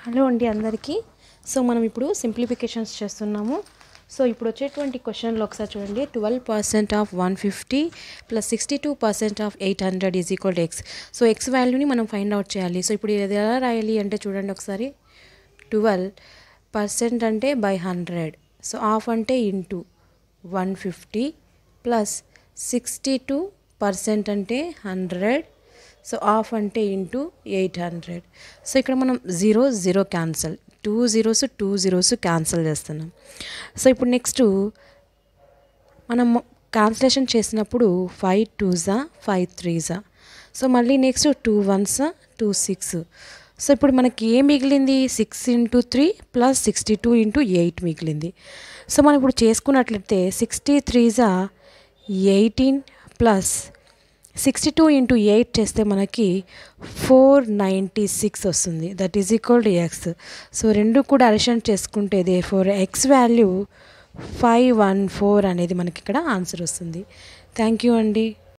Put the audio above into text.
Hello అండి అందరికీ. So మనం ఇప్పుడు సింప్లిఫికేషన్స్ చేస్తున్నాము. సో ఇప్పుడు వచ్చేటువంటి క్వశ్చన్లో ఒకసారి చూడండి. 12% of 150 plus 62% of 800 is equal to X. So X వాల్యూని మనం ఫైండ్ అవుట్ చేయాలి. సో ఇప్పుడు ఇది ఎలా రాయాలి అంటే చూడండి ఒకసారి. 12% అంటే బై 100, సో హాఫ్ అంటే ఇంటూ 150 ప్లస్ 62% అంటే 100, సో హాఫ్ అంటే ఇంటూ 800. సో ఇక్కడ మనం 0 0 క్యాన్సల్, 2 zeros క్యాన్సల్ చేస్తున్నాం. సో ఇప్పుడు నెక్స్ట్ మనం క్యాన్సిలేషన్ చేసినప్పుడు 5 2s 5 3s. సో మళ్ళీ నెక్స్ట్ 2 1s 2 6. సో ఇప్పుడు మనకి ఏం మిగిలింది? 6 × 3 ప్లస్ 62 × 8 మిగిలింది. సో మనం ఇప్పుడు చేసుకున్నట్లయితే 63s 18 ప్లస్ 62 × 8 చేస్తే మనకి 496 వస్తుంది. That is equal to X. So రెండు కూడా అడిషన్ చేసుకుంటే ఫోర్ ఎక్స్ వాల్యూ 514 అనేది మనకి ఇక్కడ ఆన్సర్ వస్తుంది. థ్యాంక్ యూ అండి.